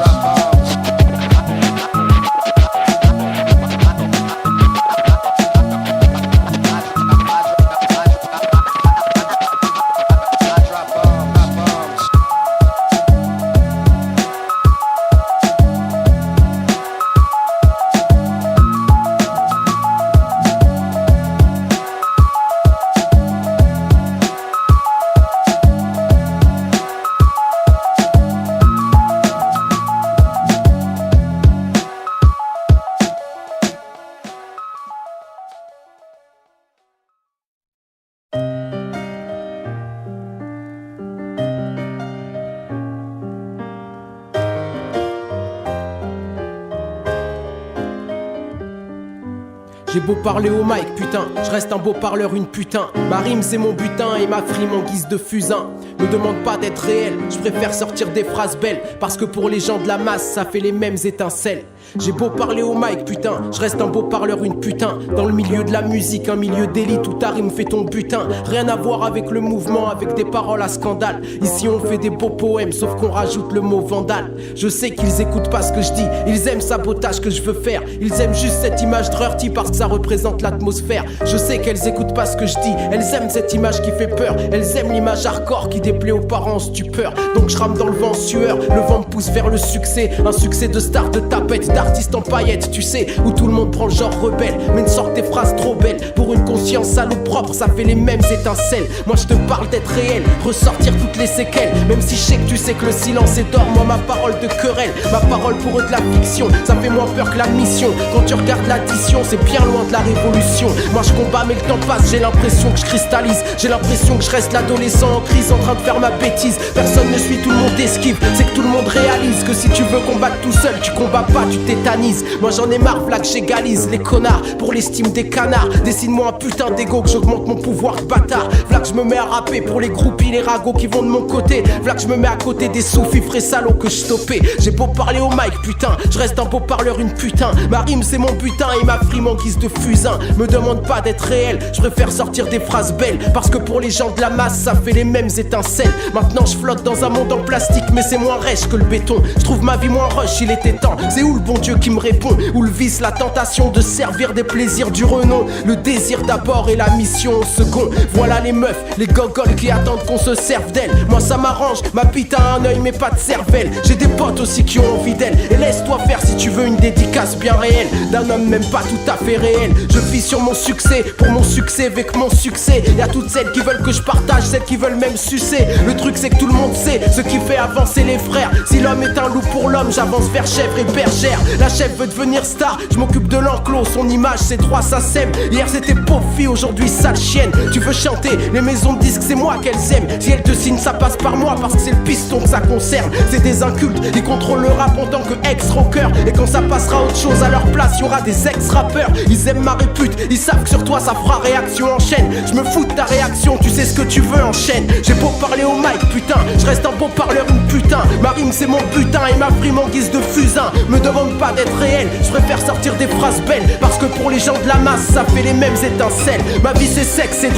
J'ai beau parler au mic, putain, je reste un beau parleur, une putain. Ma rime c'est mon butin et ma frime en guise de fusain. Me demande pas d'être réel, je préfère sortir des phrases belles. Parce que pour les gens de la masse, ça fait les mêmes étincelles. J'ai beau parler au mic, putain, je reste un beau parleur, une putain. Dans le milieu de la musique, un milieu d'élite où ta rime fait ton butin. Rien à voir avec le mouvement, avec des paroles à scandale. Ici on fait des beaux poèmes, sauf qu'on rajoute le mot vandale. Je sais qu'ils écoutent pas ce que je dis, ils aiment sabotage que je veux faire. Ils aiment juste cette image de Rurty parce que ça représente l'atmosphère. Je sais qu'elles écoutent pas ce que je dis, elles aiment cette image qui fait peur. Elles aiment l'image hardcore qui déplaît aux parents en stupeur. Donc je rame dans le vent en sueur, le vent me pousse vers le succès. Un succès de star, de tapette, d'artiste en paillettes, tu sais, où tout le monde prend le genre rebelle, mais ne sort des phrases trop belles. Pour une conscience sale ou propre, ça fait les mêmes étincelles. Moi je te parle d'être réel, ressortir toutes les séquelles. Même si je sais que tu sais que le silence est d'or, moi ma parole de querelle, ma parole pour eux de la fiction, ça fait moins peur que la mission. Quand tu regardes l'addition, c'est bien loin de la révolution. Moi je combats mais le temps passe, j'ai l'impression que je cristallise. J'ai l'impression que je reste l'adolescent en crise en train de faire ma bêtise. Personne ne suit, tout le monde esquive, c'est que tout le monde réalise que si tu veux combattre tout seul, tu combats pas, tu tétanises. Moi j'en ai marre, v'là que j'égalise les connards pour l'estime des canards. Dessine-moi un putain d'ego que j'augmente mon pouvoir de bâtard. V'là que je me mets à rapper pour les groupies, les ragots qui vont de mon côté. V'là que je me mets à côté des soufis frais salauds que je stoppais. J'ai beau parler au mic, putain, je reste un beau parleur, une putain. Ma rime c'est mon butin et ma frime en guise de fusain. Me demande pas d'être réel, je préfère sortir des phrases belles. Parce que pour les gens de la masse, ça fait les mêmes étincelles. Maintenant je flotte dans un monde en plastique, mais c'est moins rêche que le béton. Je trouve ma vie moins rush, il était temps. C'est où le bon Dieu qui me répond? Où le vice, la tentation de servir des plaisirs du renom. Le désir d'abord et la mission au second. Voilà les meufs, les gogoles qui attendent qu'on se serve d'elles. Moi ça m'arrange, ma bite a un œil mais pas de cervelle. J'ai des potes aussi qui ont envie d'elle. Et laisse-toi faire si tu veux une dédicace bien réelle d'un homme même pas tout à fait réel. Je vis sur mon succès, pour mon succès, avec mon succès. Y'a toutes celles qui veulent que je partage, celles qui veulent même sucer. Le truc c'est que tout le monde sait ce qui fait avancer les frères. Si l'homme est un loup pour l'homme, j'avance vers chèvre et bergère. La chèvre veut devenir star, je m'occupe de l'enclos. Son image c'est 3 ça sème. Hier c'était pauvre fille, aujourd'hui sale chienne. Tu veux chanter, les maisons de disques c'est moi qu'elles aiment. Si elles te signent ça passe par moi parce que c'est le piston que ça concerne. C'est des incultes, ils contrôlent le rap en tant que ex-rocker. Et quand ça passera autre chose à leur place, y'aura des ex-rappeurs. Ils aiment ma répute, ils savent que sur toi ça fera réaction en chaîne. Je me fous de ta réaction, tu sais ce que tu veux en chaîne. J'ai beau parler au mic, putain, je reste un beau parleur, une putain. Ma rime c'est mon butin et ma frime en guise de fusain. Me demande pas d'être réel, je préfère sortir des phrases belles. Parce que pour les gens de la masse, ça fait les mêmes étincelles. Ma vie c'est sexe et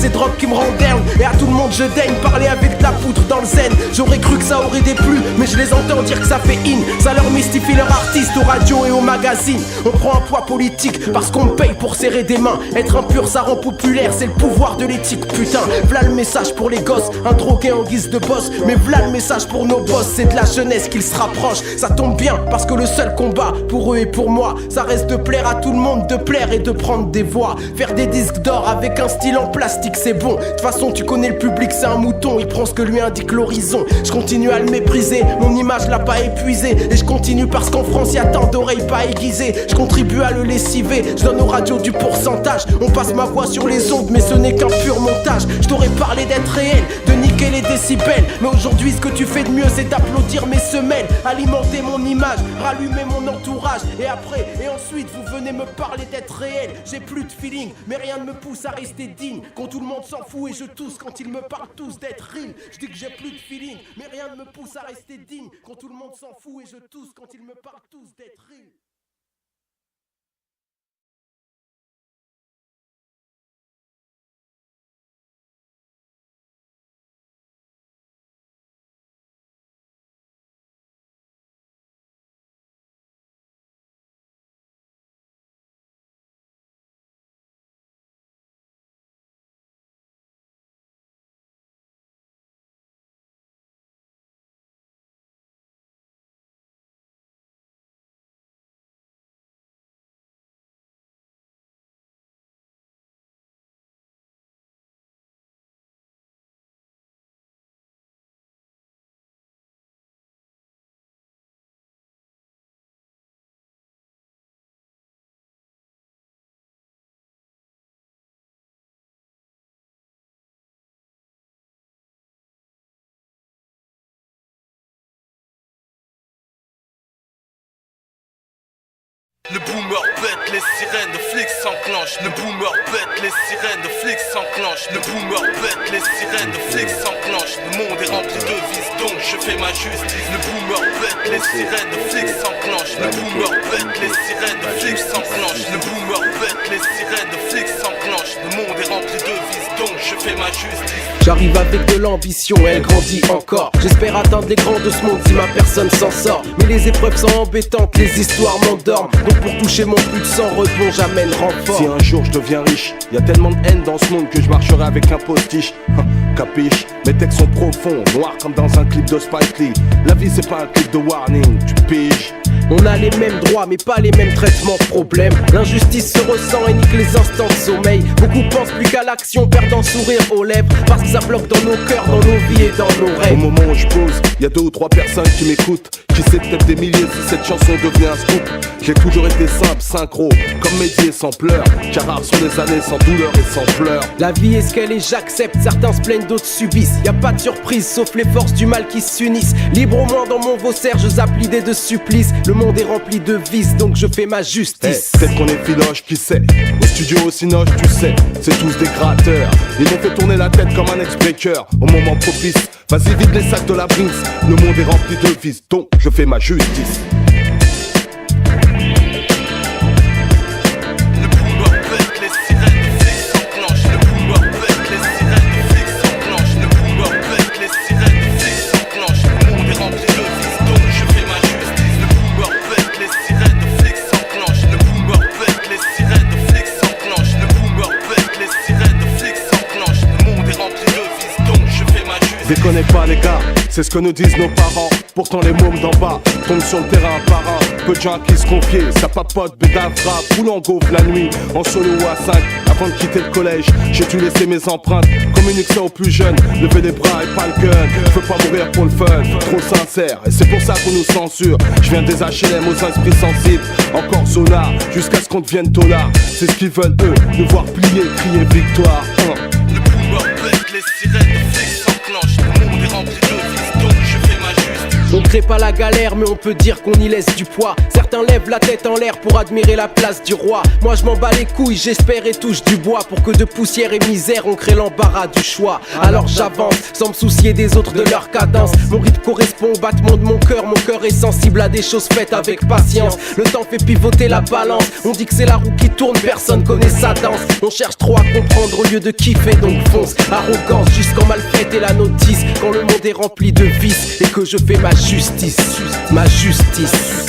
drogue qui me rend down. Et à tout le monde je daigne parler avec de la poudre dans le zen. J'aurais cru que ça aurait déplu, mais je les entends dire que ça fait in. Ça leur mystifie leur artiste aux radios et aux magazines. On prend un poids politique parce qu'on me paye pour serrer des mains. Être impur ça rend populaire, c'est le pouvoir de l'éthique, putain. V'là le message pour les gosses, un drogué en guise de boss. Mais v'là le message pour nos boss, c'est de la jeunesse qu'ils se rapprochent. Ça tombe bien parce que le seul combat pour eux et pour moi, ça reste de plaire à tout le monde, de plaire et de prendre des voix. Faire des disques d'or avec un style en plastique c'est bon. De toute façon tu connais le public, c'est un mouton, il prend ce que lui indique l'horizon. Je continue à le mépriser, mon image l'a pas épuisé. Et je continue parce qu'en France y'a tant d'oreilles pas aiguisées. Je contribue à le lessiver, je donne aux radios du pourcentage. On passe ma voix sur les ondes mais ce n'est qu'un pur montage. Je t'aurais parlé d'être réel, de niquer les décibels. Mais aujourd'hui ce que tu fais de mieux c'est d'applaudir mes semelles. Alimenter mon image, rallumer mon entourage. Et après, et ensuite vous venez me parler d'être réel. J'ai plus de feeling, mais rien ne me pousse à rester digne. Quand tout le monde s'en fout et je tousse quand ils me parlent tous d'être real. Je dis que j'ai plus de feeling, mais rien ne me pousse à rester digne. Quand tout le monde s'en fout et je tousse quand ils me parlent tous d'être real. Le boomer pète, les sirènes de flics s'enclenchent. Le boomer pète, les sirènes de flics s'enclenchent. Le boomer pète, les sirènes de flics s'enclenchent. Le monde est rempli de vices, donc je fais ma justice. Le boomer pète, les sirènes de flics s'enclenchent. Le boomer pète, les sirènes de flics s'enclenchent. Le boomer pète, les sirènes de flics s'enclenchent. Le monde est rempli de vices, donc je fais ma justice. J'arrive avec de l'ambition, elle grandit encore. J'espère atteindre les grands de ce monde si ma personne s'en sort. Mais les épreuves sont embêtantes, les histoires m'endorment. Donc pour toucher mon but sans rebond, j'amène renfort. Si un jour je deviens riche, y a tellement de haine dans ce monde que je marcherai avec un postiche. Capiche, mes textes sont profonds, noirs comme dans un clip de Spike Lee. La vie c'est pas un clip de warning, tu piges. On a les mêmes droits mais pas les mêmes traitements de problèmes. L'injustice se ressent et nique les instants de sommeil. Beaucoup pensent plus qu'à l'action, perdant sourire aux lèvres. Parce que ça bloque dans nos cœurs, dans nos vies et dans nos rêves. Au moment où je pose, y a 2 ou 3 personnes qui m'écoutent. Qui sait peut-être des milliers si cette chanson devient un scoop. J'ai toujours été simple, synchro, comme métier sans pleurs. Car rares sont les années sans douleur et sans pleurs. La vie est ce qu'elle est, j'accepte. Certains se plaignent, d'autres subissent. Y a pas de surprise, sauf les forces du mal qui s'unissent. Libre au moins dans mon vaussaire, je zappe l'idée de supplice. Le monde est rempli de vices, donc je fais ma justice. Peut-être qu'on est filoche, qui sait. Au studio au Cinoche, tu sais, c'est tous des gratteurs. Ils m'ont fait tourner la tête comme un ex-breaker. Au moment propice, vas-y vide les sacs de la brise. Le monde est rempli de vices, donc je fais ma justice. Le boomer pète, les sirènes de flics s'enclenchent. Le boomer pète, les sirènes de flics s'enclenchent. Le boomer pète, les sirènes de flics s'enclenchent. Le monde est rempli de vices, donc je fais ma justice. Le boomer pète, les sirènes de flics s'enclenchent. Le boomer pète, les sirènes de flics s'enclenchent. Le boomer pète, les sirènes de flics s'enclenchent. Le monde est rempli de vices, donc je fais ma justice. Déconnez pas les gars, c'est ce que nous disent nos parents. Pourtant les mômes d'en bas tombent sur le terrain un par un. Peu de gens à qui se confier, ça papote, bédavra, roule en gaufre la nuit, en solo ou à 5. Avant de quitter le collège, j'ai dû laisser mes empreintes. Communique ça aux plus jeunes, levez les bras et pas le gun. Je veux pas mourir pour le fun, trop sincère, et c'est pour ça qu'on nous censure. Je viens des HLM aux esprits sensibles, encore sonar, jusqu'à ce qu'on devienne tolard. C'est ce qu'ils veulent eux, nous voir plier, crier victoire. Le boomer pète, les sirènes de flics s'enclenchent. Le monde est rempli de vices, donc je fais ma justice. On crée pas la galère mais on peut dire qu'on y laisse du poids. Certains lèvent la tête en l'air pour admirer la place du roi. Moi je m'en bats les couilles, j'espère et touche du bois. Pour que de poussière et misère on crée l'embarras du choix. Alors j'avance sans me soucier des autres, de leur cadence. Mon rythme correspond au battement de mon cœur est sensible à des choses faites avec patience. Le temps fait pivoter la balance. On dit que c'est la roue qui tourne, personne connaît sa danse. On cherche trop à comprendre au lieu de kiffer, donc fonce. Arrogance jusqu'en mal faite et la notice. Quand le monde est rempli de vices et que je fais ma justice, ma justice.